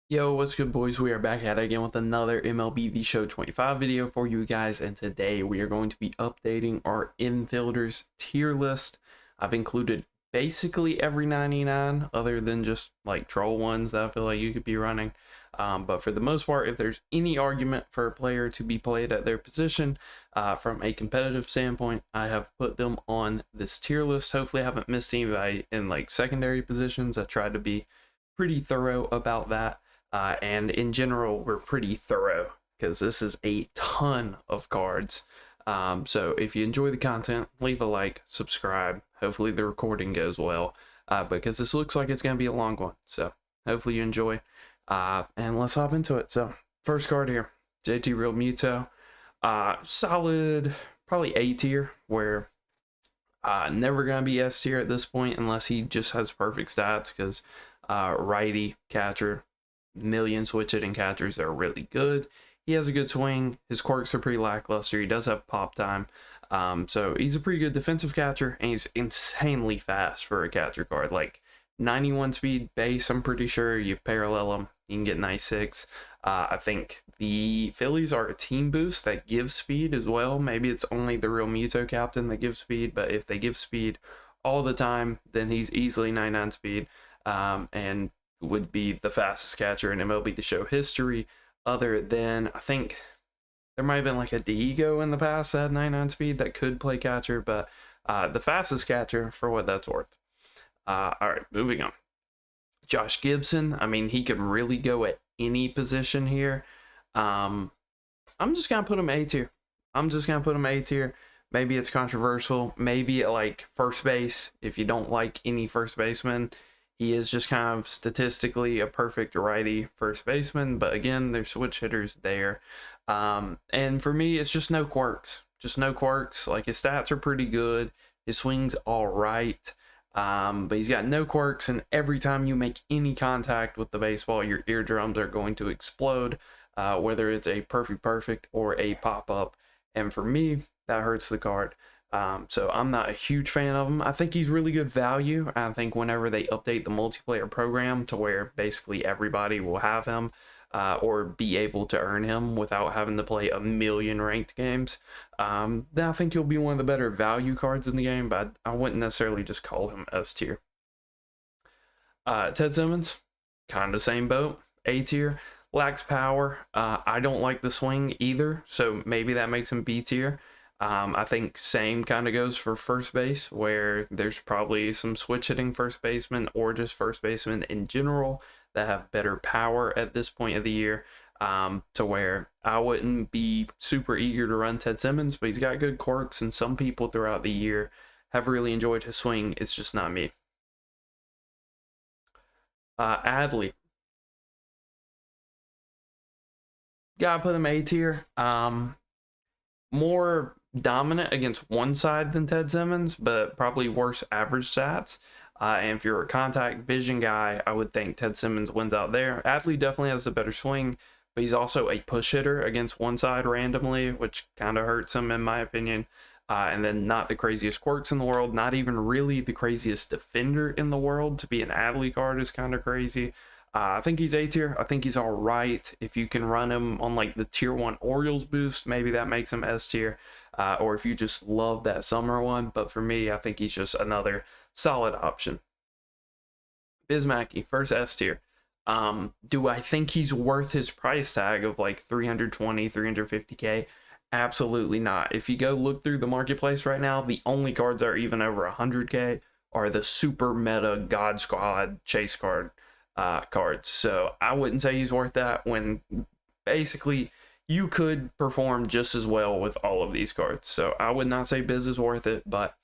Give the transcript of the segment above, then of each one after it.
Yo, what's good, boys? We are back at it again with another MLB The Show 25 video for you guys, and today we are going to be updating our infielders tier list. I've included basically every 99 other than just like troll ones that I feel like you could be running. But for the most part, if there's any argument for a player to be played at their position from a competitive standpoint, I have put them on this tier list. Hopefully I haven't missed anybody in like secondary positions. I tried to be pretty thorough about that. And in general, we're pretty thorough because this is a ton of cards. So if you enjoy the content, leave a like, subscribe. Hopefully the recording goes well because this looks like it's going to be a long one. So hopefully you enjoy. And let's hop into it. So first card here, JT Real Muto. Solid, probably A tier, where never going to be S tier at this point unless he just has perfect stats because righty catcher. Million switch hitting catchers that are really good. He has a good swing. His quirks are pretty lackluster. He does have pop time. So he's a pretty good defensive catcher, and he's insanely fast for a catcher card. Like 91 speed base, I'm pretty sure. You parallel him, you can get 96. I think the Phillies are a team boost that gives speed as well. Maybe it's only the Real Muto captain that gives speed, but if they give speed all the time, then he's easily 99 speed. And would be the fastest catcher in MLB The Show history, other than, I think there might have been like a Diego in the past that had 99 speed that could play catcher, but the fastest catcher for what that's worth. All right, moving on. Josh Gibson, I mean, he could really go at any position here. I'm just going to put him A tier. Maybe it's controversial. Maybe at like first base, if you don't like any first baseman. He is just kind of statistically a perfect righty first baseman, but again, there's switch hitters there. And for me, it's just no quirks. Like his stats are pretty good. His swing's all right. But he's got no quirks, and every time you make any contact with the baseball, your eardrums are going to explode, whether it's a perfect or a pop-up. And for me, that hurts the card. So I'm not a huge fan of him. I think he's really good value. I think whenever they update the multiplayer program to where basically everybody will have him or be able to earn him without having to play a million ranked games, then I think he'll be one of the better value cards in the game, but I wouldn't necessarily just call him S tier. Ted Simmons, kind of same boat, A tier. Lacks power. I don't like the swing either, so maybe that makes him B tier. I think same kind of goes for first base, where there's probably some switch hitting first basemen or just first basemen in general that have better power at this point of the year, to where I wouldn't be super eager to run Ted Simmons, but he's got good quirks, and some people throughout the year have really enjoyed his swing. It's just not me. Adley. Gotta put him A tier. More dominant against one side than Ted Simmons, but probably worse average stats. And if you're a contact vision guy, I would think Ted Simmons wins out there. Adley definitely has a better swing, but he's also a push hitter against one side randomly, which kind of hurts him in my opinion. And then not the craziest quirks in the world, not even really the craziest defender in the world. To be an Adley card is kind of crazy. I think he's A tier. I think he's all right. If you can run him on like the tier 1 Orioles boost, maybe that makes him S tier. Or if you just love that summer one. But for me, I think he's just another solid option. Bismacky, first S tier. Do I think he's worth his price tag of like 320, 350K? Absolutely not. If you go look through the marketplace right now, the only cards that are even over 100K are the super meta God Squad chase cards. So I wouldn't say he's worth that, when basically you could perform just as well with all of these cards. So I would not say Biz is worth it, but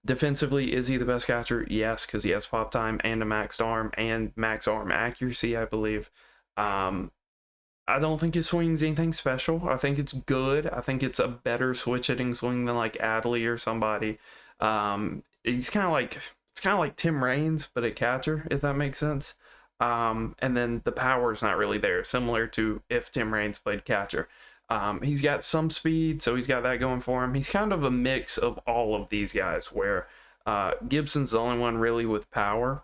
defensively, is he the best catcher? Yes, because he has pop time and a maxed arm and max arm accuracy, I believe. I don't think his swing's anything special. I think it's good. I think it's a better switch hitting swing than like Adley or somebody. It's kind of like Tim Raines, but a catcher, if that makes sense. And then the power's not really there, similar to if Tim Raines played catcher. He's got some speed, so he's got that going for him. He's kind of a mix of all of these guys, where Gibson's the only one really with power.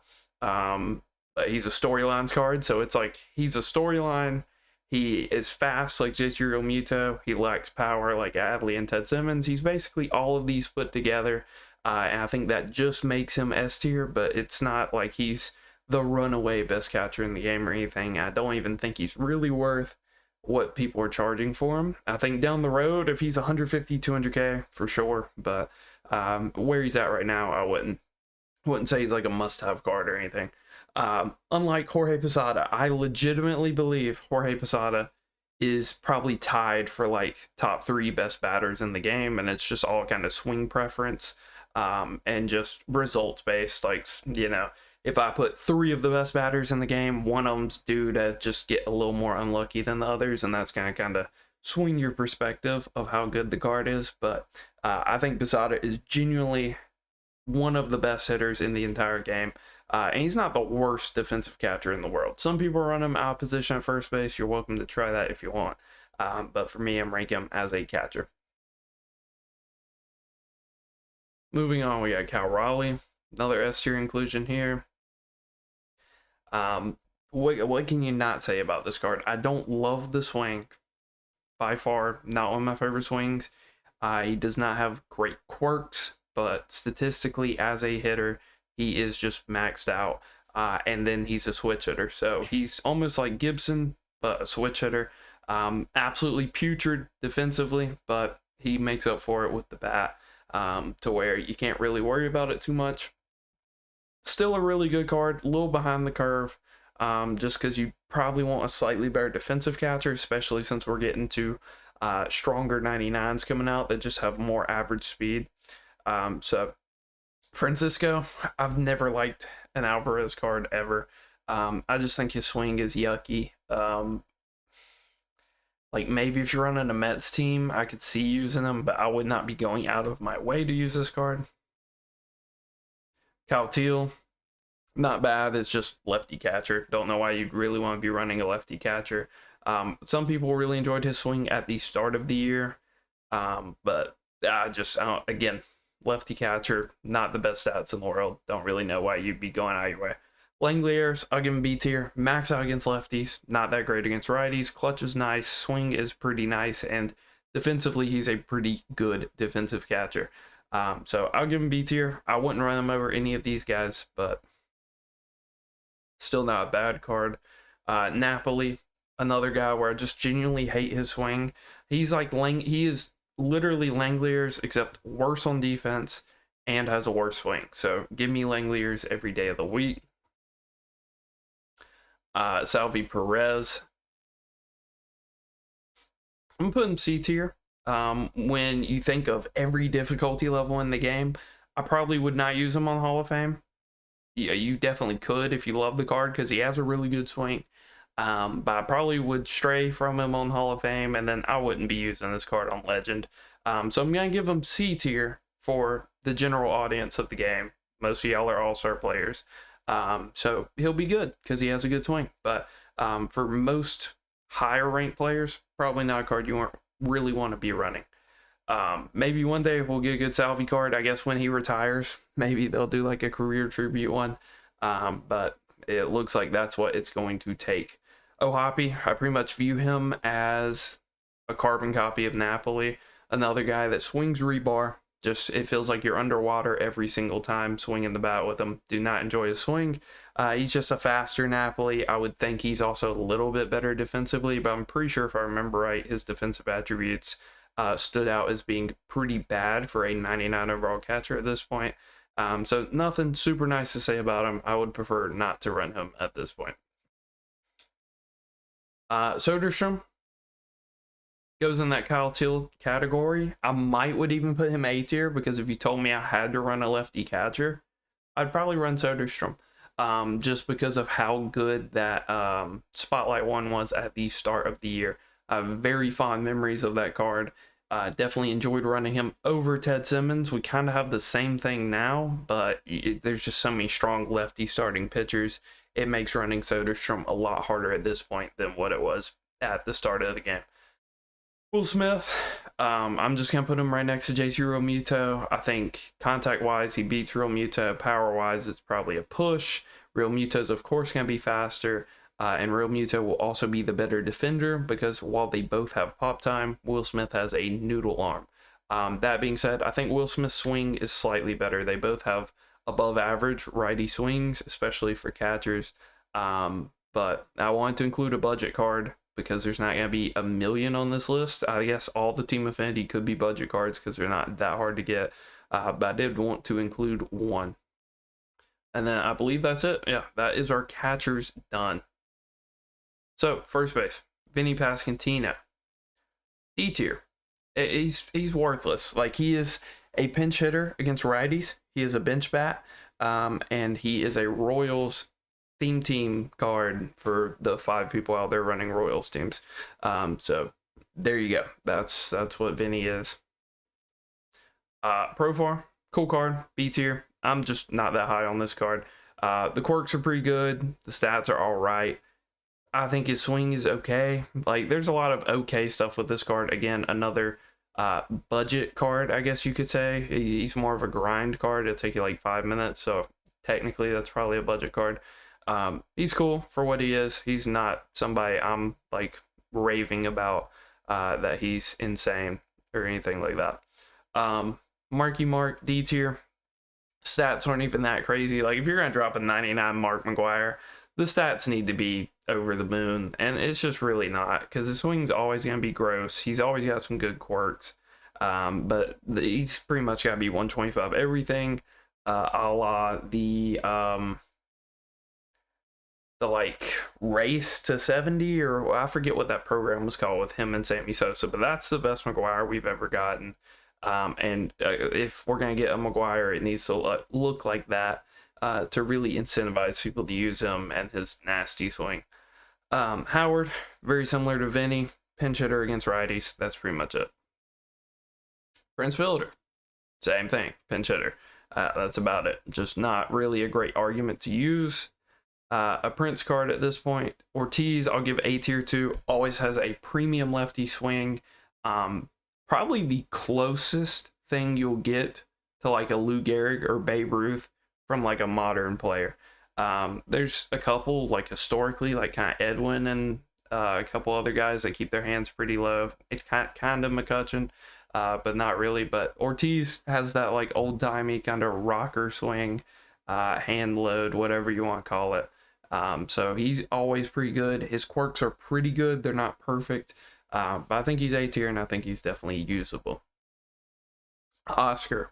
but he's a storylines card, so it's like he's a storyline. He is fast like Jeichiro Muto. He lacks power like Adley and Ted Simmons. He's basically all of these put together, and I think that just makes him S tier, but it's not like he's the runaway best catcher in the game or anything. I don't even think he's really worth what people are charging for him. I think down the road, if he's 150, 200K, for sure, but where he's at right now, I wouldn't say he's like a must-have card or anything. Unlike Jorge Posada, I legitimately believe Jorge Posada is probably tied for like top 3 best batters in the game, and it's just all kind of swing preference and just results based. Like, you know, if I put 3 of the best batters in the game, one of them's due to just get a little more unlucky than the others, and that's going to kind of swing your perspective of how good the card is. But I think Posada is genuinely one of the best hitters in the entire game, and he's not the worst defensive catcher in the world. Some people run him out of position at first base. You're welcome to try that if you want, but for me, I'm ranking him as a catcher. Moving on, we got Cal Raleigh, another S tier inclusion here. What can you not say about this card? I don't love the swing. By far, not one of my favorite swings. He does not have great quirks, but statistically, as a hitter, he is just maxed out. And then he's a switch hitter, so he's almost like Gibson, but a switch hitter. Absolutely putrid defensively, but he makes up for it with the bat, to where you can't really worry about it too much. Still a really good card, a little behind the curve, just because you probably want a slightly better defensive catcher, especially since we're getting to stronger 99s coming out that just have more average speed. So Francisco, I've never liked an Alvarez card ever. I just think his swing is yucky. Like, maybe if you're running a Mets team, I could see using him, but I would not be going out of my way to use this card. Kyle Teal, not bad. It's just lefty catcher. Don't know why you'd really want to be running a lefty catcher. Some people really enjoyed his swing at the start of the year, but again, lefty catcher, not the best stats in the world. Don't really know why you'd be going out of your way. Langeliers, I'll give him B tier. Max out against lefties, not that great against righties. Clutch is nice, swing is pretty nice, and defensively, he's a pretty good defensive catcher. So I'll give him B tier. I wouldn't run him over any of these guys, but still not a bad card. Napoli, another guy where I just genuinely hate his swing. He's like he is literally Langeliers, except worse on defense and has a worse swing. So give me Langeliers every day of the week. Salvi Perez, I'm putting C tier. When you think of every difficulty level in the game, I probably would not use him on Hall of Fame. Yeah, you definitely could if you love the card because he has a really good swing. But I probably would stray from him on Hall of Fame, and then I wouldn't be using this card on Legend. So I'm going to give him C tier for the general audience of the game. Most of y'all are all-star players. So he'll be good because he has a good swing. But for most higher-ranked players, probably not a card you really want to be running. Maybe one day we'll get a good Salvi card. I guess when he retires, maybe they'll do like a career tribute one. But it looks like that's what it's going to take. Ohapi, I pretty much view him as a carbon copy of Napoli. Another guy that swings rebar. Just, it feels like you're underwater every single time swinging the bat with him. Do not enjoy his swing. He's just a faster Napoli. I would think he's also a little bit better defensively, but I'm pretty sure if I remember right, his defensive attributes stood out as being pretty bad for a 99 overall catcher at this point. So nothing super nice to say about him. I would prefer not to run him at this point. Soderstrom goes in that Kyle Teal category. I would even put him A tier because if you told me I had to run a lefty catcher, I'd probably run Soderstrom. Just because of how good that Spotlight 1 was at the start of the year. Very fond memories of that card. Definitely enjoyed running him over Ted Simmons. We kind of have the same thing now, but there's just so many strong lefty starting pitchers. It makes running Soderstrom a lot harder at this point than what it was at the start of the game. Will Smith, I'm just going to put him right next to Jeichiro Muto. I think contact-wise, he beats Real Muto. Power-wise, it's probably a push. Real Muta's, of course, going to be faster. And Real Muto will also be the better defender because while they both have pop time, Will Smith has a noodle arm. That being said, I think Will Smith's swing is slightly better. They both have above average righty swings, especially for catchers. But I wanted to include a budget card because there's not going to be a million on this list. I guess all the Team Affinity could be budget cards because they're not that hard to get. But I did want to include one. And then I believe that's it. Yeah, that is our catchers done. So, first base, Vinny Pasquantino. D tier. He's worthless. Like, he is a pinch hitter against righties. He is a bench bat. And he is a Royals theme team card for the 5 people out there running Royals teams. So, there you go. That's what Vinny is. Profar, cool card, B tier. I'm just not that high on this card. The quirks are pretty good. The stats are all right. I think his swing is okay. Like, there's a lot of okay stuff with this card. Again, another budget card, I guess you could say. He's more of a grind card. It'll take you like 5 minutes, so technically that's probably a budget card. He's cool for what he is. He's not somebody I'm like raving about that he's insane or anything like that. Marky Mark, D tier. Stats aren't even that crazy. Like, if you're gonna drop a 99 Mark McGwire, the stats need to be over the moon, and it's just really not, because his swing's always gonna be gross. He's always got some good quirks, but he's pretty much gotta be 125 everything, a la the like race to 70, or I forget what that program was called with him and Sammy Sosa, but that's the best McGwire we've ever gotten. And if we're going to get a McGwire, it needs to look like that to really incentivize people to use him and his nasty swing. Howard, very similar to Vinny, pinch hitter against righties. That's pretty much it. Prince Fielder, same thing, pinch hitter. That's about it. Just not really a great argument to use. A Prince card at this point. Ortiz, I'll give A tier to. Always has a premium lefty swing. Probably the closest thing you'll get to like a Lou Gehrig or Babe Ruth from like a modern player. There's a couple, like historically, like kind of Edwin and a couple other guys that keep their hands pretty low. It's kind of McCutcheon, but not really. But Ortiz has that like old-timey kind of rocker swing, hand load, whatever you want to call it. So he's always pretty good. His quirks are pretty good. They're not perfect. But I think he's A tier, and I think he's definitely usable. Oscar,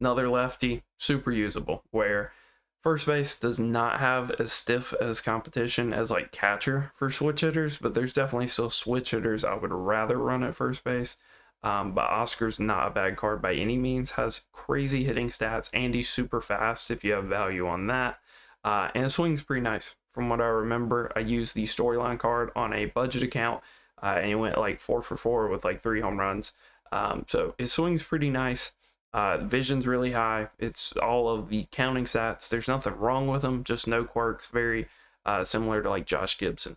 another lefty, super usable, where first base does not have as stiff as competition as like catcher for switch hitters, but there's definitely still switch hitters I would rather run at first base. But Oscar's not a bad card by any means, has crazy hitting stats, and he's super fast if you have value on that. And his swing's pretty nice. From what I remember, I used the storyline card on a budget account, and he went like 4 for 4 with like 3 home runs. So his swing's pretty nice. Vision's really high. It's all of the counting stats. There's nothing wrong with him, just no quirks. Very similar to like Josh Gibson.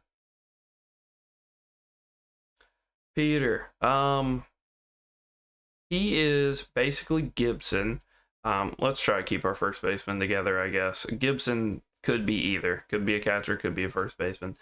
Peter. He is basically Gibson. Let's try to keep our first baseman together, I guess. Gibson could be either. Could be a catcher, could be a first baseman.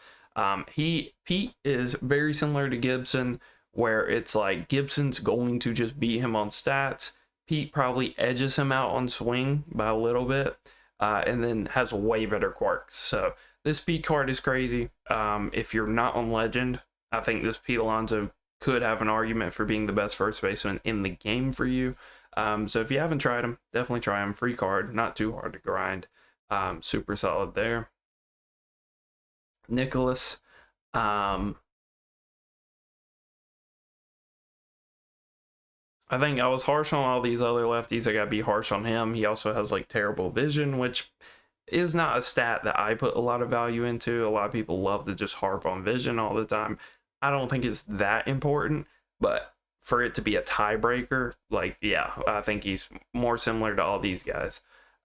Pete is very similar to Gibson, where it's like Gibson's going to just beat him on stats. Pete probably edges him out on swing by a little bit, and then has way better quirks. So this Pete card is crazy. If you're not on Legend, I think this Pete Alonso could have an argument for being the best first baseman in the game for you. So if you haven't tried him, definitely try him. Free card, not too hard to grind. Super solid there. Nicholas. I think I was harsh on all these other lefties. I gotta be harsh on him. He also has like terrible vision, which is not a stat that I put a lot of value into. A lot of people love to just harp on vision all the time. I don't think it's that important, but for it to be a tiebreaker, like, yeah, I think he's more similar to all these guys.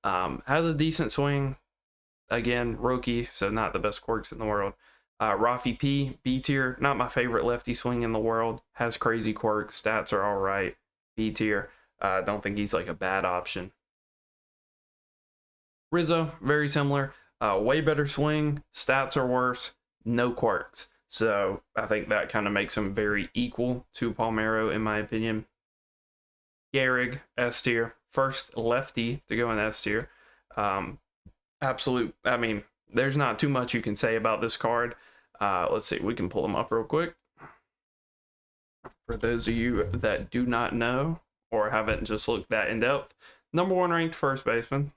Has a decent swing. Again, rookie, so not the best quirks in the world. Rafi P, B tier, not my favorite lefty swing in the world. Has crazy quirks, stats are all right. B tier. Don't think he's like a bad option. Rizzo, very similar. Way better swing, stats are worse, no quirks. So I think that kind of makes him very equal to Palmeiro, in my opinion. Gehrig, S tier. First lefty to go in S tier. Absolute, I mean, there's not too much you can say about this card. Let's see, we can pull them up real quick. For those of you that do not know or haven't just looked that in depth, number 1 ranked first baseman.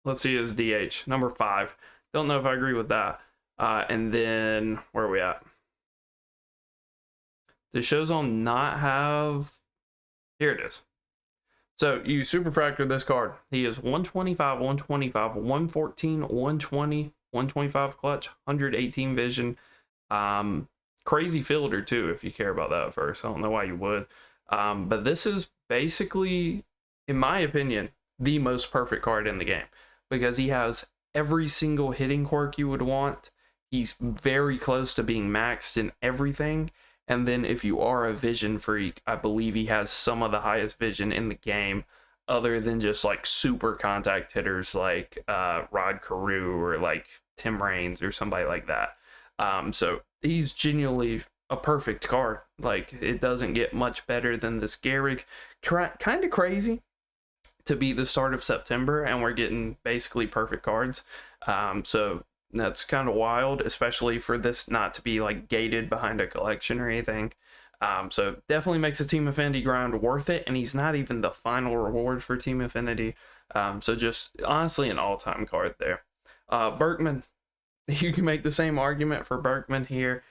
Let's see his DH, number 5. Don't know if I agree with that. And then where are we at? The show's on not have. Here it is. So you superfractor this card. He is 125, 125, 114, 120, 125 clutch, 118 vision. Crazy fielder too, if you care about that first. I don't know why you would. But this is basically, in my opinion, the most perfect card in the game because he has every single hitting quirk you would want. He's very close to being maxed in everything. And then if you are a vision freak, I believe he has some of the highest vision in the game other than just like super contact hitters like Rod Carew or like Tim Raines or somebody like that. So he's genuinely a perfect card. Like, it doesn't get much better than this Gehrig. Kind of crazy to be the start of September and we're getting basically perfect cards. So that's kind of wild, especially for this not to be like gated behind a collection or anything. So definitely makes a Team Affinity grind worth it, and he's not even the final reward for Team Affinity. So just honestly an all-time card there. Berkman, you can make the same argument for Berkman here.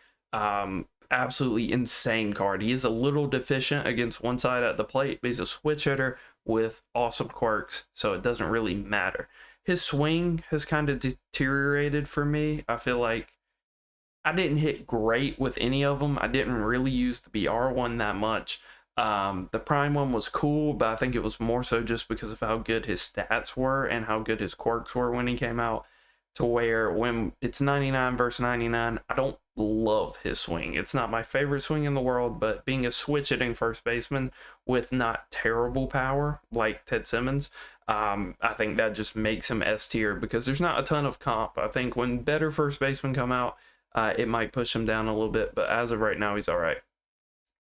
Absolutely insane card. He is a little deficient against one side at the plate, but he's a switch hitter with awesome quirks, so it doesn't really matter. His swing has kind of deteriorated for me. I feel like I didn't hit great with any of them. I didn't really use the BR one that much. The Prime one was cool, but I think it was more so just because of how good his stats were and how good his quirks were when he came out, to where when it's 99 versus 99, I don't love his swing. It's not my favorite swing in the world, but being a switch hitting first baseman with not terrible power like Ted Simmons, I think that just makes him S tier because there's not a ton of comp. I think when better first basemen come out, it might push him down a little bit, but as of right now, he's all right.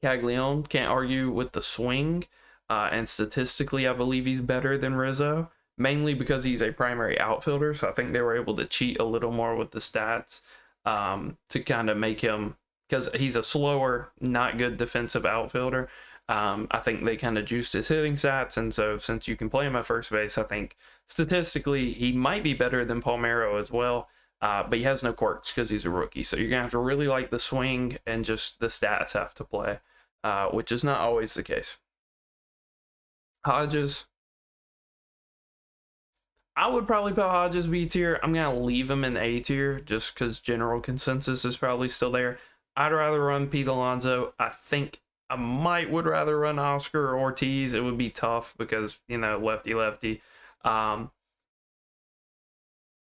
Caglione, can't argue with the swing, and statistically, I believe he's better than Rizzo, mainly because he's a primary outfielder, so I think they were able to cheat a little more with the stats to kind of make him, because he's a slower, not good defensive outfielder. I think they kind of juiced his hitting stats, and so since you can play him at first base, I think statistically he might be better than Palmeiro as well, but he has no quirks because he's a rookie, so you're going to have to really like the swing, and just the stats have to play, which is not always the case. Hodges, I would probably put Hodges B tier. I'm going to leave him in A tier just because general consensus is probably still there. I'd rather run Pete Alonso. I think I would rather run Oscar or Ortiz. It would be tough because, you know, lefty.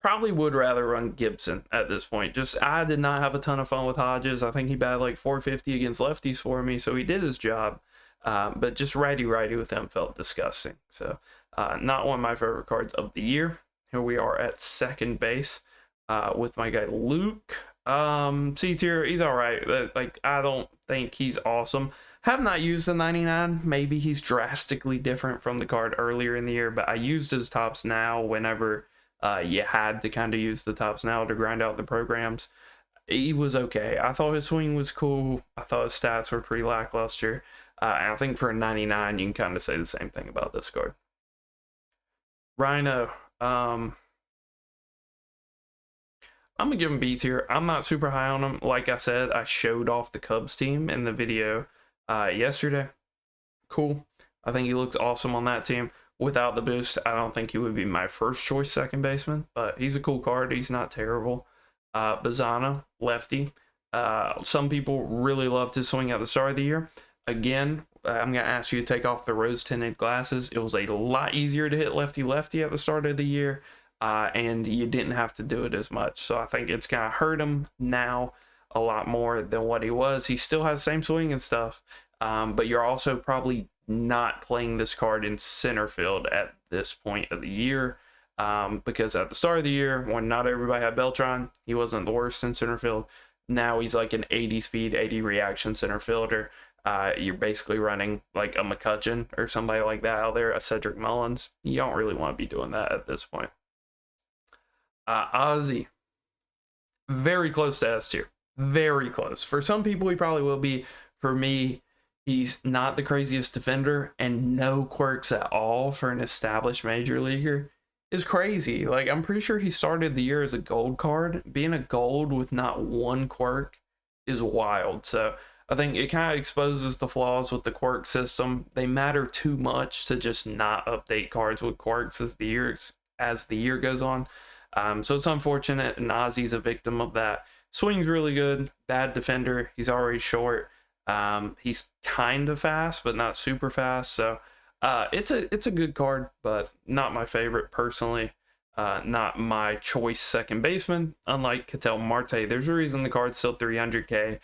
Probably would rather run Gibson at this point. Just, I did not have a ton of fun with Hodges. I think he batted like 450 against lefties for me, so he did his job. But just righty with him felt disgusting. So not one of my favorite cards of the year. Here we are at second base with my guy Luke. C tier, he's all right. Like, I don't think he's awesome. Have not used the 99. Maybe he's drastically different from the card earlier in the year, but I used his tops now whenever you had to kind of use the tops now to grind out the programs. He was okay. I thought his swing was cool. I thought his stats were pretty lackluster. And I think for a 99, you can kind of say the same thing about this card. Rhino. I'm going to give him B tier. I'm not super high on him. Like I said, I showed off the Cubs team in the video yesterday. Cool. I think he looks awesome on that team. Without the boost, I don't think he would be my first choice second baseman, but he's a cool card. He's not terrible. Bazzana, lefty. Some people really loved his swing at the start of the year. Again, I'm going to ask you to take off the rose-tinted glasses. It was a lot easier to hit lefty at the start of the year, and you didn't have to do it as much. So I think it's going to hurt him now a lot more than what he was. He still has the same swing and stuff, but you're also probably not playing this card in center field at this point of the year. because at the start of the year, when not everybody had Beltran, he wasn't the worst in center field. Now he's like an 80 speed, 80 reaction center fielder. You're basically running like a McCutcheon or somebody like that out there, a Cedric Mullins. You don't really want to be doing that at this point. Ozzy, very close to S tier. Very close. For some people, he probably will be. For me, he's not the craziest defender, and no quirks at all for an established major leaguer is crazy. Like, I'm pretty sure he started the year as a gold card. Being a gold with not one quirk is wild. So I think it kind of exposes the flaws with the quirk system. They matter too much to just not update cards with quirks as the year goes on. So it's unfortunate, and Ozzy's a victim of that. Swing's really good. Bad defender. He's already short. He's kind of fast, but not super fast. So it's a good card, but not my favorite personally. Not my choice second baseman. Unlike Ketel Marte, there's a reason the card's still 300k.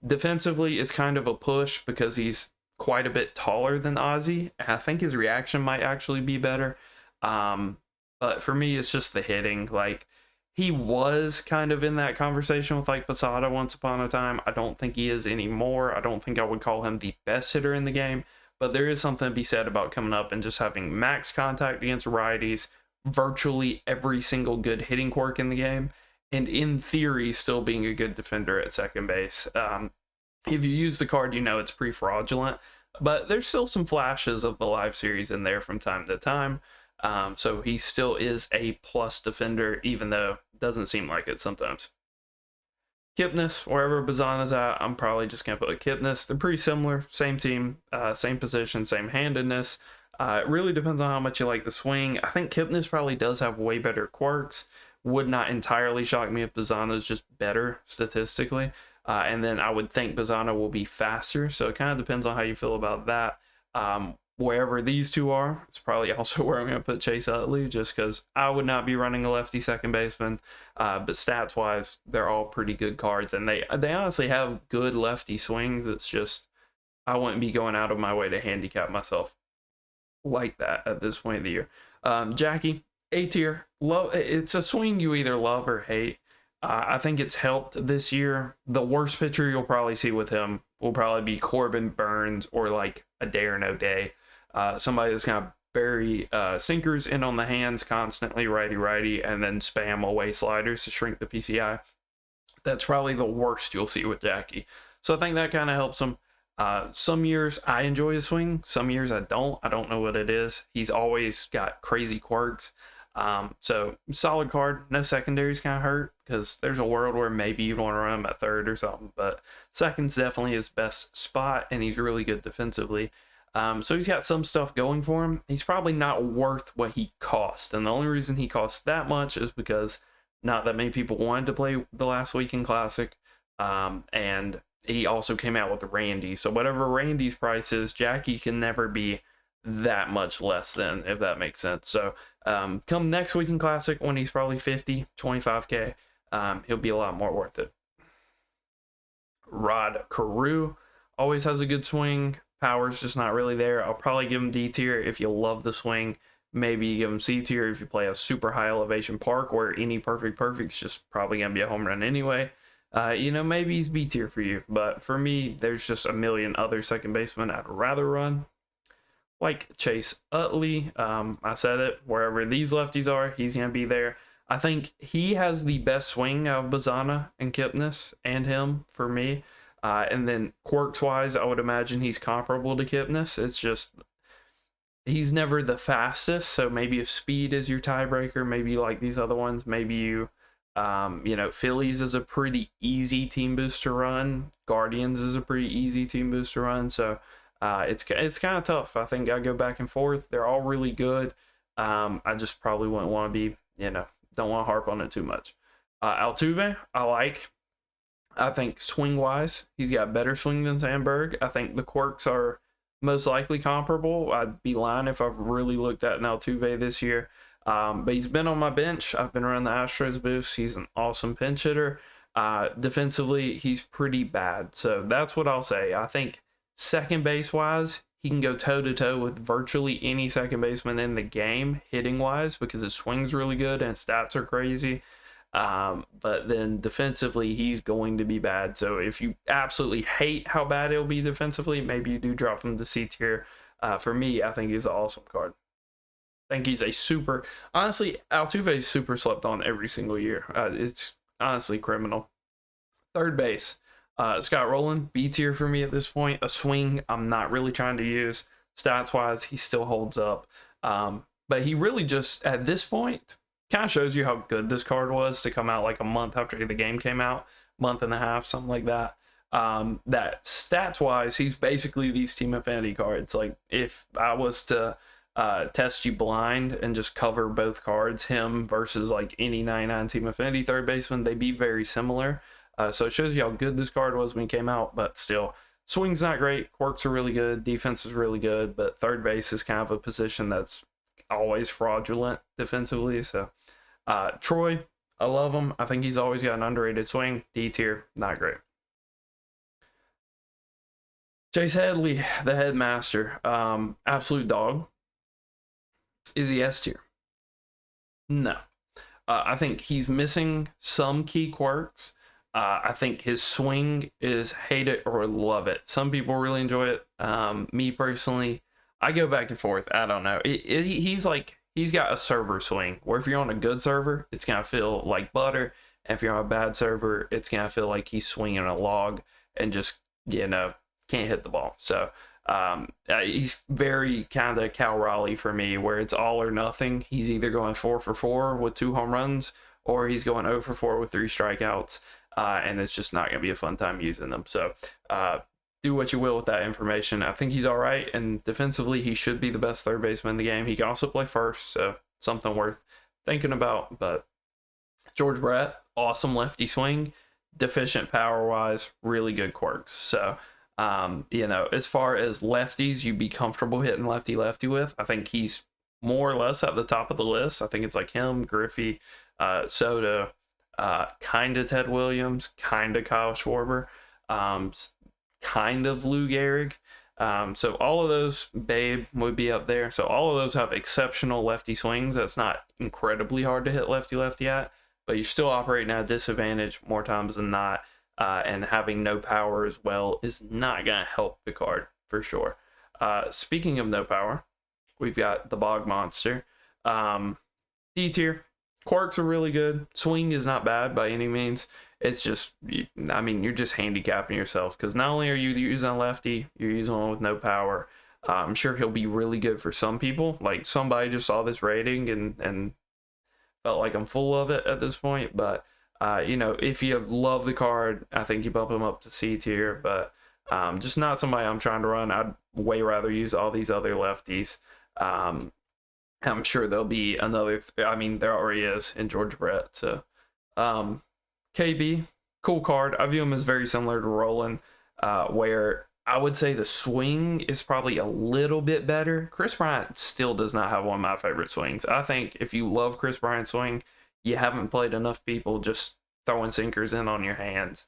Defensively, it's kind of a push because he's quite a bit taller than Ozzy. I think his reaction might actually be better. But for me, it's just the hitting. Like, he was kind of in that conversation with like Posada once upon a time. I don't think he is anymore. I don't think I would call him the best hitter in the game, but there is something to be said about coming up and just having max contact against righties, virtually every single good hitting quirk in the game, and in theory still being a good defender at second base. If you use the card, you know it's pretty fraudulent, but there's still some flashes of the live series in there from time to time. So he still is a plus defender, even though it doesn't seem like it sometimes. Kipnis, wherever Bazana's at, I'm probably just going to put Kipnis. They're pretty similar, same team, same position, same handedness. It really depends on how much you like the swing. I think Kipnis probably does have way better quirks. Would not entirely shock me if Bazana's just better statistically. And then I would think Bazana will be faster, so it kind of depends on how you feel about that. Wherever these two are, it's probably also where I'm going to put Chase Utley, just because I would not be running a lefty second baseman. But stats-wise, they're all pretty good cards, and they honestly have good lefty swings. It's just I wouldn't be going out of my way to handicap myself like that at this point of the year. Jackie, A tier. It's a swing you either love or hate. I think it's helped this year. The worst pitcher you'll probably see with him will probably be Corbin Burns or like a Darren O'Day. Somebody that's going to bury sinkers in on the hands constantly, righty, and then spam away sliders to shrink the PCI. That's probably the worst you'll see with Jackie. So I think that kind of helps him. Some years I enjoy his swing. Some years I don't. I don't know what it is. He's always got crazy quirks. So solid card. No secondaries kind of hurt, because there's a world where maybe you'd want to run him at third or something, but second's definitely his best spot, and he's really good defensively. So he's got some stuff going for him. He's probably not worth what he cost, and the only reason he costs that much is because not that many people wanted to play the last weekend classic, and he also came out with Randy. So whatever Randy's price is, Jackie can never be that much less than, if that makes sense. So come next weekend classic, when he's probably 50, 25k, he'll be a lot more worth it. Rod Carew always has a good swing. Power's just not really there. I'll probably give him D tier if you love the swing. Maybe you give him C tier if you play a super high elevation park where any perfect's just probably gonna be a home run anyway. Maybe he's B tier for you, but for me, there's just a million other second basemen I'd rather run, like Chase Utley. I said it, wherever these lefties are, he's gonna be there. I think he has the best swing of Bazana and Kipnis and him for me. And then quirks wise, I would imagine he's comparable to Kipnis. It's just he's never the fastest. So maybe if speed is your tiebreaker, maybe you like these other ones. Maybe you, Phillies is a pretty easy team boost to run. Guardians is a pretty easy team boost to run. So it's kind of tough. I think I go back and forth. They're all really good. I just probably wouldn't want to be, don't want to harp on it too much. Altuve, I think swing-wise, he's got better swing than Sandberg. I think the quirks are most likely comparable. I'd be lying if I've really looked at an Altuve this year. But he's been on my bench. I've been running the Astros boost. He's an awesome pinch hitter. Defensively, he's pretty bad. So that's what I'll say. I think second base-wise, he can go toe to toe with virtually any second baseman in the game, hitting wise, because his swing's really good and his stats are crazy. But then defensively, he's going to be bad. So if you absolutely hate how bad it'll be defensively, maybe you do drop him to C tier. For me, I think he's an awesome card. I think he's a super, honestly, Altuve is super slept on every single year. It's honestly criminal. Third base, Scott Rowland, B tier for me at this point. A swing I'm not really trying to use. Stats wise, he still holds up. But he really just, at this point, kind of shows you how good this card was to come out like a month after the game came out, month and a half, something like that. That stats wise, he's basically these team affinity cards. Like if I was to test you blind and just cover both cards, him versus like any 99 team affinity third baseman, they'd be very similar. So it shows you how good this card was when he came out, but still, swing's not great, quirks are really good, defense is really good, but third base is kind of a position that's always fraudulent defensively. So Troy, I love him. I think he's always got an underrated swing. D tier, not great. Chase Headley, the headmaster, absolute dog. Is he S tier? No. I think he's missing some key quirks. I think his swing is hate it or love it. Some people really enjoy it. Me personally, I go back and forth. I don't know. He's got a server swing where if you're on a good server, it's going to feel like butter. And if you're on a bad server, it's going to feel like he's swinging a log and just, can't hit the ball. So he's very kind of Cal Raleigh for me, where it's all or nothing. He's either going 4 for 4 with 2 home runs, or he's going 0 for 4 with 3 strikeouts. And it's just not going to be a fun time using them. So do what you will with that information. I think he's all right. And defensively, he should be the best third baseman in the game. He can also play first, so something worth thinking about. But George Brett, awesome lefty swing, deficient power-wise, really good quirks. So, as far as lefties you'd be comfortable hitting lefty-lefty with, I think he's more or less at the top of the list. I think it's like him, Griffey, Soto, kind of Ted Williams, kind of Kyle Schwarber, kind of Lou Gehrig. So all of those, Babe would be up there. So all of those have exceptional lefty swings. That's not incredibly hard to hit lefty-lefty at, but you're still operating at a disadvantage more times than not. And having no power as well is not going to help the card for sure. Speaking of no power, we've got the Bog Monster. D tier. Quirks are really good. Swing is not bad by any means. It's just, you're just handicapping yourself, because not only are you using a lefty, you're using one with no power. I'm sure he'll be really good for some people. Like somebody just saw this rating and felt like I'm full of it at this point. But, if you love the card, I think you bump him up to C tier. But just not somebody I'm trying to run. I'd way rather use all these other lefties. I'm sure there'll be another, there already is in George Brett. So, KB, cool card. I view him as very similar to Roland, where I would say the swing is probably a little bit better. Chris Bryant still does not have one of my favorite swings. I think if you love Chris Bryant's swing, you haven't played enough people just throwing sinkers in on your hands,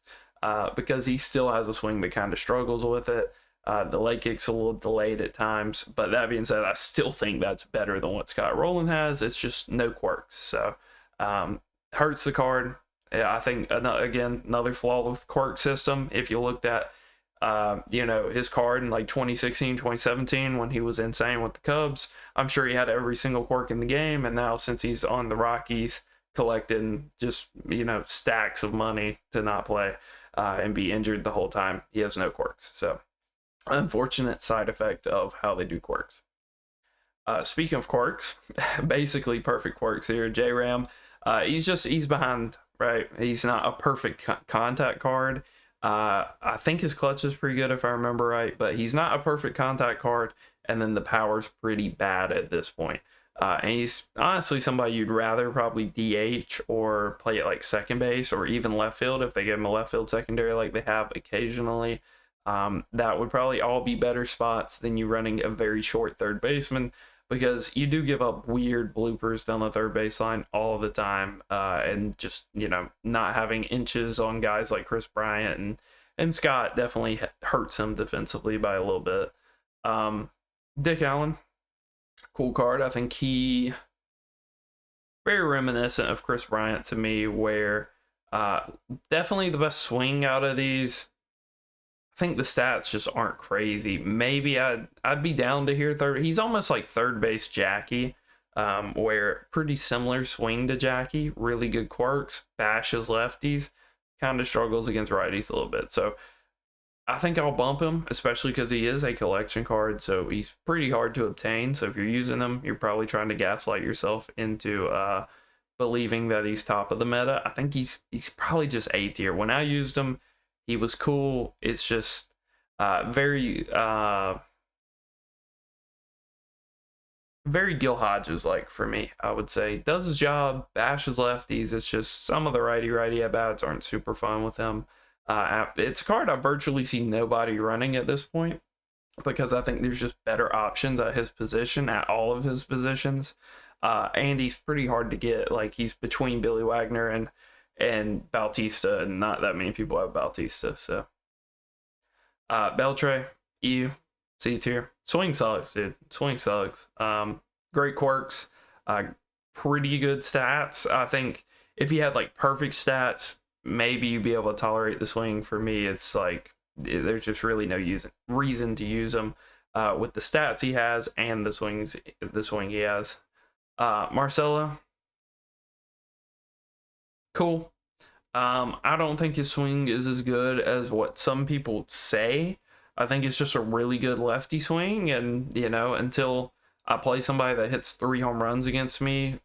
because he still has a swing that kind of struggles with it. The leg kick's a little delayed at times, but that being said, I still think that's better than what Scott Rowland has. It's just no quirks. So hurts the card. I think, another flaw with quirk system. If you looked at, his card in like 2016, 2017, when he was insane with the Cubs, I'm sure he had every single quirk in the game. And now since he's on the Rockies, collecting just, stacks of money to not play and be injured the whole time, he has no quirks. So unfortunate side effect of how they do quirks. Speaking of quirks, basically perfect quirks here. J-Ram, he's behind, right? He's not a perfect contact card. I think his clutch is pretty good if I remember right, but he's not a perfect contact card, and then the power's pretty bad at this point. And he's honestly somebody you'd rather probably DH or play at like second base or even left field if they give him a left field secondary like they have occasionally. That would probably all be better spots than you running a very short third baseman, because you do give up weird bloopers down the third baseline all the time, and just, not having inches on guys like Chris Bryant and Scott definitely hurts him defensively by a little bit. Dick Allen, cool card. I think he very reminiscent of Chris Bryant to me, where definitely the best swing out of these. I think the stats just aren't crazy. Maybe I'd be down to hear third. He's almost like third base Jackie, where pretty similar swing to Jackie. Really good quirks, bashes lefties, kind of struggles against righties a little bit. So I think I'll bump him, especially because he is a collection card, so he's pretty hard to obtain. So if you're using him, you're probably trying to gaslight yourself into believing that he's top of the meta. I think he's probably just A tier. When I used him, he was cool. It's just very Gil Hodges like for me, I would say. Does his job, bashes lefties. It's just some of the righty at bats aren't super fun with him. It's a card I virtually see nobody running at this point, because I think there's just better options at his position, at all of his positions. And he's pretty hard to get. Like, he's between Billy Wagner and Bautista, and not that many people have Bautista. So Beltre, EU, C tier. Swing sucks, dude. Swing sucks. Great quirks, pretty good stats. I think if he had like perfect stats, maybe you'd be able to tolerate the swing. For me, it's like there's just really no reason to use him with the stats he has and the swing he has. Marcelo, cool. I don't think his swing is as good as what some people say. I think it's just a really good lefty swing, and until I play somebody that hits 3 home runs against me,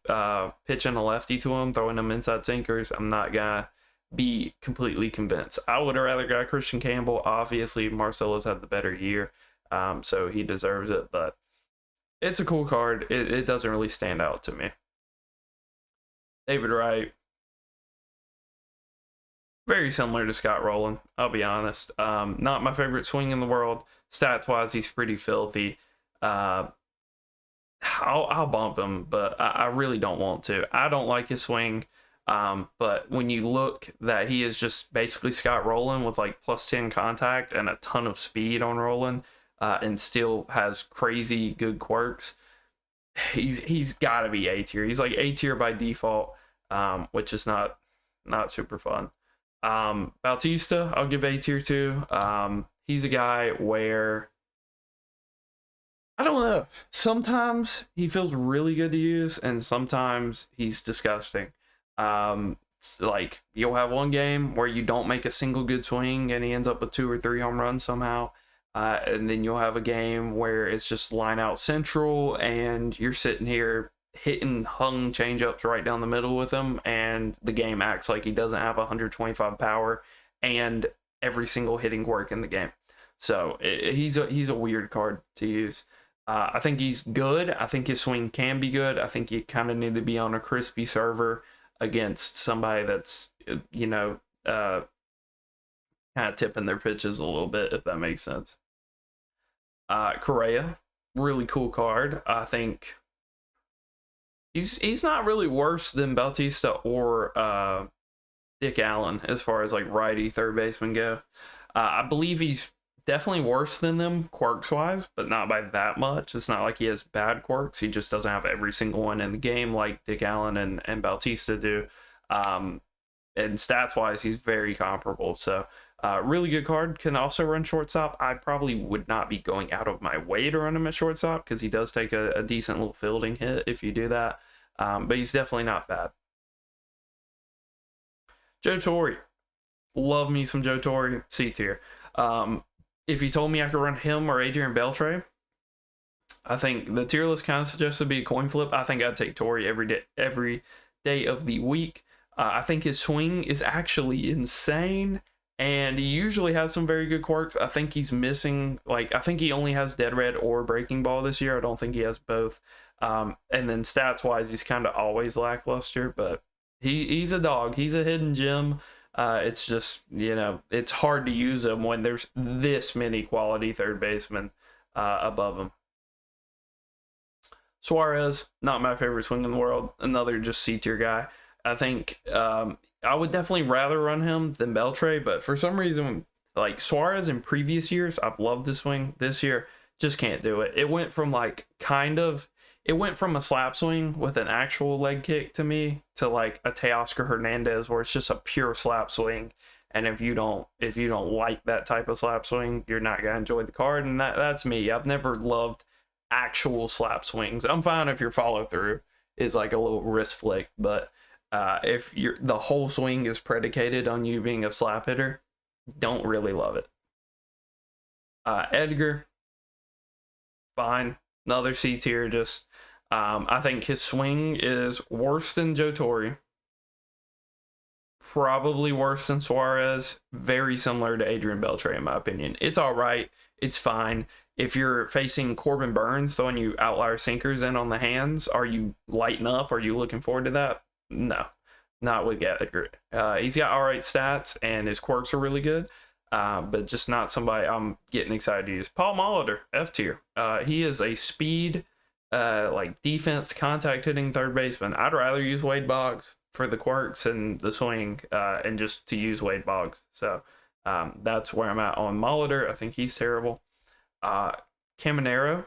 pitching a lefty to him, throwing them inside sinkers, I'm not gonna be completely convinced. I would have rather got Christian Campbell. Obviously, Marcelo's had the better year, so he deserves it, but it's a cool card. It doesn't really stand out to me. David Wright, very similar to Scott Rowland, I'll be honest. Not my favorite swing in the world. Stats-wise, he's pretty filthy. I'll bump him, but I really don't want to. I don't like his swing. But when you look that he is just basically Scott Rowland with like +10 contact and a ton of speed on Rowland, and still has crazy good quirks, he's got to be A tier. He's like A tier by default, which is not super fun. Bautista, I'll give A tier to. He's a guy where I don't know. Sometimes he feels really good to use, and sometimes he's disgusting. Like, you'll have one game where you don't make a single good swing and he ends up with 2 or 3 home runs somehow. And then you'll have a game where it's just line out central and you're sitting here hitting hung changeups right down the middle with him, and the game acts like he doesn't have 125 power and every single hitting quirk in the game. So he's a weird card to use. I think he's good. I think his swing can be good. I think you kind of need to be on a crispy server against somebody that's, kind of tipping their pitches a little bit, if that makes sense. Correa, really cool card. I think he's not really worse than Bautista or Dick Allen as far as like righty third baseman go. I believe he's definitely worse than them quirks wise, but not by that much. It's not like he has bad quirks. He just doesn't have every single one in the game like Dick Allen and Bautista do. And stats wise, he's very comparable. So really good card. Can also run shortstop. I probably would not be going out of my way to run him at shortstop, because he does take a decent little fielding hit if you do that. But he's definitely not bad. Joe Torre. Love me some Joe Torre. C tier. If you told me I could run him or Adrian Beltre, I think the tier list kind of suggests to be a coin flip. I think I'd take Torre every day of the week. I think his swing is actually insane, and he usually has some very good quirks. I think he's missing, I think he only has dead red or breaking ball this year. I don't think he has both. And then stats wise, he's kind of always lackluster, but he's a dog. He's a hidden gem. It's just, it's hard to use him when there's this many quality third basemen above him. Suarez, not my favorite swing in the world. Another just C-tier guy. I think I would definitely rather run him than Beltre, but for some reason, like Suarez in previous years, I've loved his swing. This year, Just can't do it. It went from like it went from a slap swing with an actual leg kick to me to like a Teoscar Hernandez where it's just a pure slap swing. And if you don't like that type of slap swing, you're not gonna enjoy the card. And that's me. I've never loved actual slap swings. I'm fine if your follow through is like a little wrist flick, but if the whole swing is predicated on you being a slap hitter, don't really love it. Edgar, fine, another C tier. Just I think his swing is worse than Joe Torre, probably worse than Suarez, very similar to Adrian Beltre in my opinion. It's all right, it's fine. If you're facing Corbin Burns throwing you outlier sinkers in on the hands, are you lighting up? Are you looking forward to that? No, not with Edgar. He's got all right stats and his quirks are really good, but just not somebody I'm getting excited to use. Paul Molitor, F tier. He is a speed, like defense, contact hitting third baseman. I'd rather use Wade Boggs for the quirks and the swing, and just to use Wade Boggs. So that's where I'm at on Molitor. I think he's terrible. Caminero,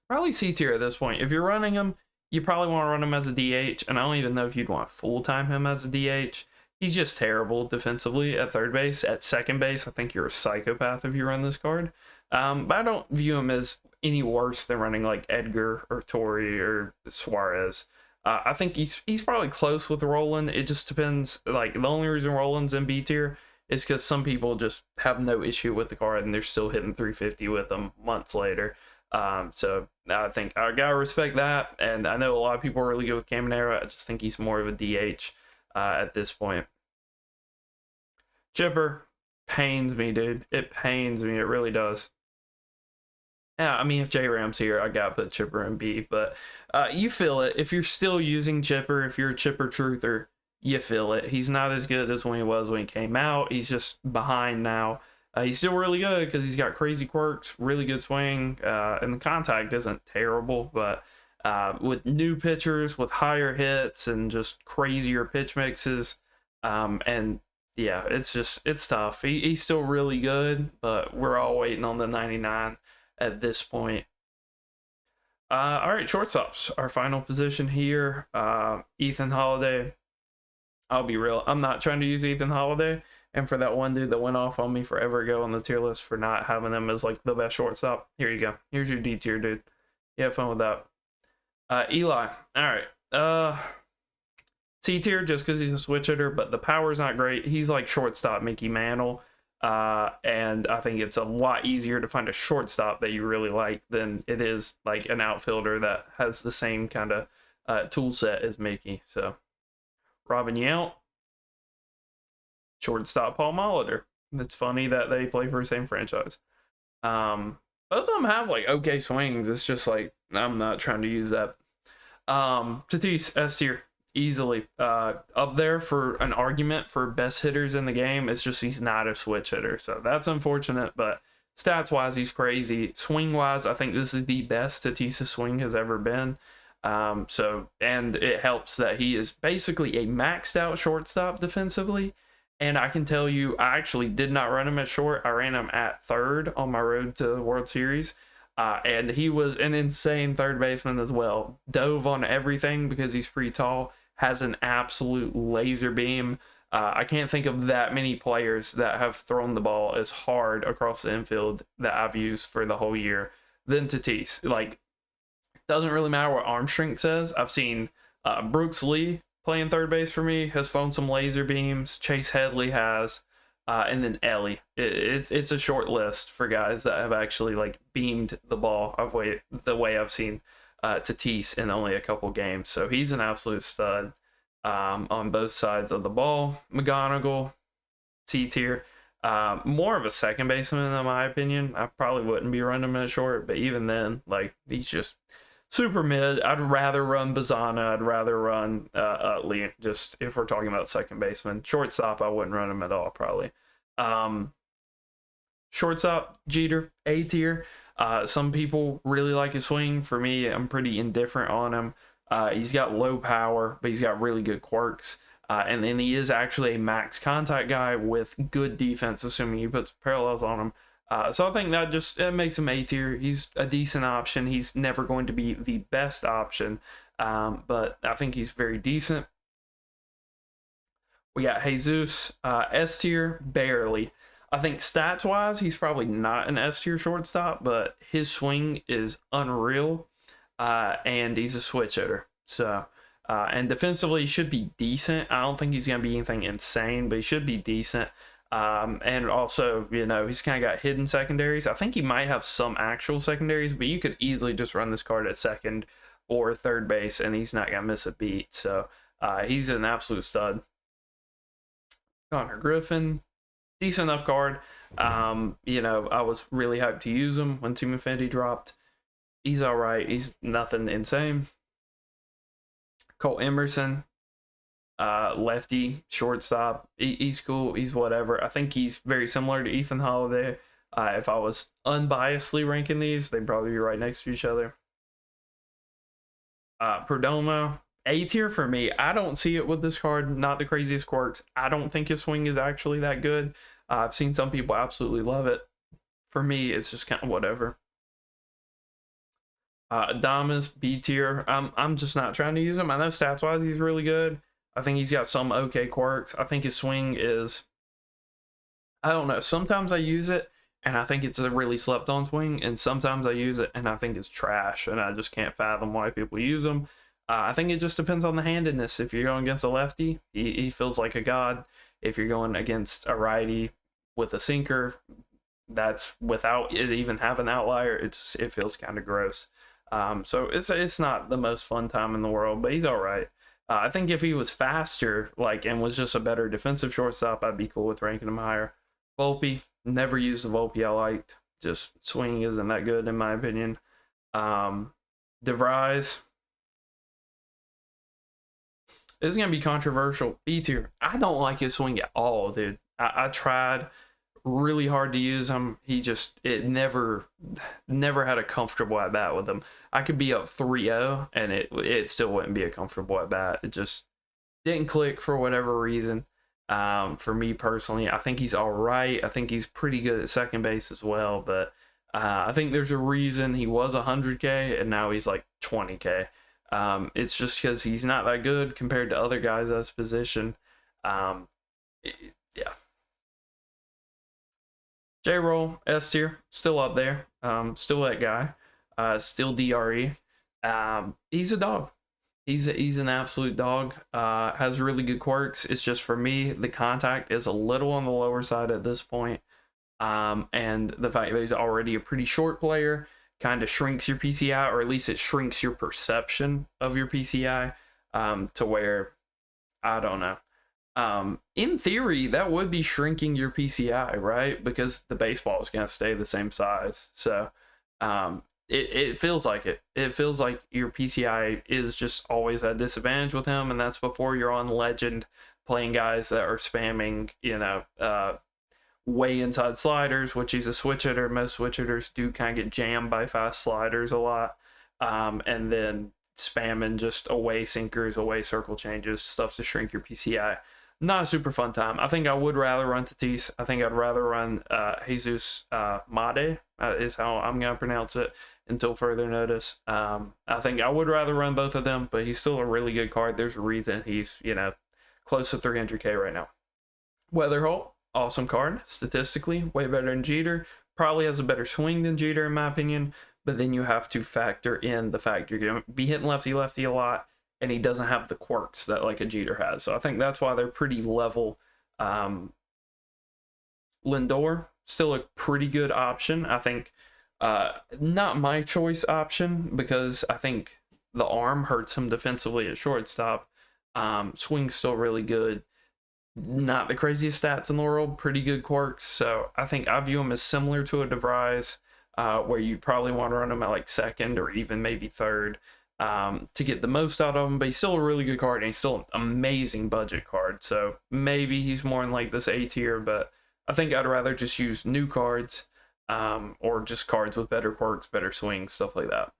probably C tier at this point. If you're running him, you probably want to run him as a DH, and I don't even know if you'd want full-time him as a DH. He's just terrible defensively at third base. At second base, I think you're a psychopath if you run this card. But I don't view him as any worse than running like Edgar or Torre or Suarez. I think he's probably close with Roland. It just depends. Like, the only reason Roland's in B tier is because some people just have no issue with the card and they're still hitting 350 with them months later. So I think I gotta respect that. And I know a lot of people are really good with Caminero. I just think he's more of a DH at this point. Chipper pains me, dude. It pains me. It really does. Yeah, I mean, if J-Ram's here, I gotta put Chipper in B. But you feel it. If you're still using Chipper, if you're a Chipper truther, you feel it. He's not as good as when he was when he came out. He's just behind now. He's still really good because he's got crazy quirks, really good swing, and the contact isn't terrible. But with new pitchers, with higher hits and just crazier pitch mixes, and yeah, it's tough. He's still really good, but we're all waiting on the 99 at this point. All right, shortstops. Our final position here, Ethan Holiday. I'll be real. I'm not trying to use Ethan Holiday. And for that one dude that went off on me forever ago on the tier list for not having him as like the best shortstop, here you go. Here's your D tier, dude. You have fun with that. Eli. All right. C tier just because he's a switch hitter, but the power's not great. He's like shortstop Mickey Mantle. And I think it's a lot easier to find a shortstop that you really like than it is like an outfielder that has the same kind of tool set as Mickey. So Robin Yount, shortstop Paul Molitor. It's funny that they play for the same franchise. Both of them have like okay swings. It's just like I'm not trying to use that. Tatis, S tier, easily up there for an argument for best hitters in the game. It's just he's not a switch hitter, so that's unfortunate. But stats wise, he's crazy. Swing wise, I think this is the best Tatis's swing has ever been. And it helps that he is basically a maxed out shortstop defensively. And I can tell you, I actually did not run him at short. I ran him at third on my road to the World Series. And he was an insane third baseman as well. Dove on everything because he's pretty tall. Has an absolute laser beam. I can't think of that many players that have thrown the ball as hard across the infield that I've used for the whole year than Tatis. Like, doesn't really matter what arm strength says. I've seen Brooks Lee playing third base for me, has thrown some laser beams. Chase Headley has, and then Ellie. It's a short list for guys that have actually like beamed the ball the way I've seen Tatis in only a couple games. So he's an absolute stud on both sides of the ball. McGonigal, C tier. More of a second baseman in my opinion. I probably wouldn't be running him at short, but even then, like, he's just super mid. I'd rather run Bazana. I'd rather run Utley, just if we're talking about second baseman. Shortstop, I wouldn't run him at all, probably. Shortstop, Jeter, A tier. Some people really like his swing. For me, I'm pretty indifferent on him. He's got low power, but he's got really good quirks. And then he is actually a max contact guy with good defense, assuming you put some parallels on him. So I think that just it makes him A tier. He's a decent option. He's never going to be the best option, but I think he's very decent. We got Jesus, S tier, barely. I think stats wise, he's probably not an S tier shortstop, but his swing is unreal, and he's a switch hitter. So, and defensively, he should be decent. I don't think he's going to be anything insane, but he should be decent. And also, you know, he's kind of got hidden secondaries. I think he might have some actual secondaries, but you could easily just run this card at second or third base, and he's not going to miss a beat. So, he's an absolute stud. Connor Griffin, decent enough card. You know, I was really hyped to use him when Team Infinity dropped. He's all right. He's nothing insane. Cole Emerson, lefty, shortstop. He's cool. He's whatever. I think he's very similar to Ethan Holiday. If I was unbiasedly ranking these, they'd probably be right next to each other. Perdomo, A tier for me. I don't see it with this card. Not the craziest quirks. I don't think his swing is actually that good. I've seen some people absolutely love it. For me, it's just kind of whatever. Adamas, B tier. I'm just not trying to use him. I know stats wise he's really good. I think he's got some okay quirks. I think his swing is, I don't know. Sometimes I use it and I think it's a really slept on swing, and sometimes I use it and I think it's trash, and I just can't fathom why people use them. I think it just depends on the handedness. If you're going against a lefty, he feels like a god. If you're going against a righty with a sinker, that's without it even having an outlier, it feels kind of gross. So it's not the most fun time in the world, but he's all right. I think if he was faster, like, and was just a better defensive shortstop, I'd be cool with ranking him higher. Volpe, never used the Volpe I liked. Just swinging isn't that good in my opinion. DeVries, this is gonna be controversial. B tier. I don't like his swing at all, dude. I tried really hard to use him. It never had a comfortable at bat with him. I could be up 3-0 and it still wouldn't be a comfortable at bat. It just didn't click for whatever reason. For me personally, I think he's all right. I think he's pretty good at second base as well, but I think there's a reason he was 100K and now he's like 20K. It's just because he's not that good compared to other guys at his position. Yeah. J-Roll, S tier, still up there. Still that guy. Still DRE. He's a dog. He's an absolute dog. Has really good quirks. It's just, for me, the contact is a little on the lower side at this point. And the fact that he's already a pretty short player kind of shrinks your PCI, or at least it shrinks your perception of your PCI, to where, I don't know. In theory, that would be shrinking your PCI, right? Because the baseball is going to stay the same size. So, it feels like it. It feels like your PCI is just always at disadvantage with him, and that's before you're on Legend playing guys that are spamming, you know, way inside sliders, which he's a switch hitter. Most switch hitters do kind of get jammed by fast sliders a lot, and then spamming just away sinkers, away circle changes, stuff to shrink your PCI. Not a super fun time. I think I would rather run Tatis. I think I'd rather run Jesus Made, is how I'm going to pronounce it until further notice. I think I would rather run both of them, but he's still a really good card. There's a reason he's, you know, close to 300K right now. Weatherholt, awesome card. Statistically, way better than Jeter. Probably has a better swing than Jeter, in my opinion. But then you have to factor in the fact you're going to be hitting lefty-lefty a lot, and he doesn't have the quirks that like a Jeter has. So I think that's why they're pretty level. Lindor, still a pretty good option. I think not my choice option, because I think the arm hurts him defensively at shortstop. Swing's still really good. Not the craziest stats in the world, pretty good quirks. So I think I view him as similar to a DeVries, where you'd probably want to run him at like second or even maybe third. To get the most out of him, but he's still a really good card, and he's still an amazing budget card. So maybe he's more in like this A tier, but I think I'd rather just use new cards, or just cards with better quirks, better swings, stuff like that.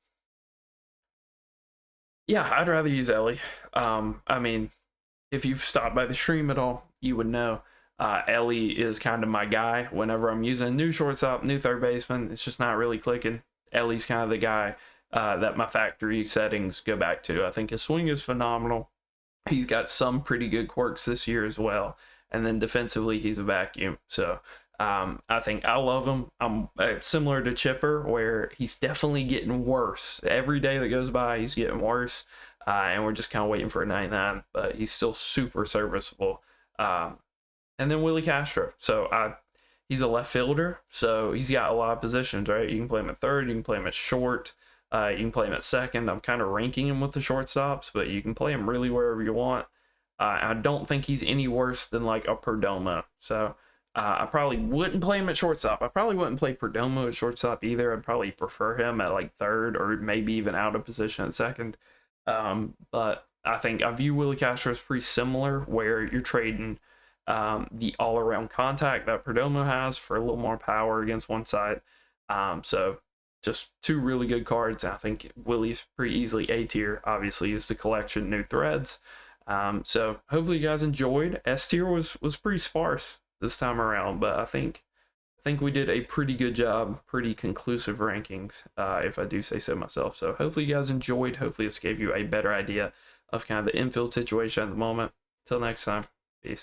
Yeah, I'd rather use Ellie. I mean, if you've stopped by the stream at all, you would know. Ellie is kind of my guy. Whenever I'm using a new shortstop, new third baseman, it's just not really clicking. Ellie's kind of the guy that my factory settings go back to. I think his swing is phenomenal. He's got some pretty good quirks this year as well. And then defensively, he's a vacuum. So I think I love him. It's similar to Chipper, where he's definitely getting worse. Every day that goes by, he's getting worse. And we're just kind of waiting for a 99, but he's still super serviceable. And then Willie Castro. So he's a left fielder, so he's got a lot of positions, right? You can play him at third, you can play him at short, you can play him at second. I'm kind of ranking him with the shortstops, but you can play him really wherever you want. I don't think he's any worse than like a Perdomo. So I probably wouldn't play him at shortstop. I probably wouldn't play Perdomo at shortstop either. I'd probably prefer him at like third, or maybe even out of position at second. But I view Willie Castro as pretty similar, where you're trading the all-around contact that Perdomo has for a little more power against one side. So just two really good cards. I think Willie's pretty easily A tier. Obviously, is the collection new threads. So hopefully you guys enjoyed. S tier was pretty sparse this time around, but I think we did a pretty good job, pretty conclusive rankings, if I do say so myself. So hopefully you guys enjoyed. Hopefully this gave you a better idea of kind of the infield situation at the moment. Till next time, peace.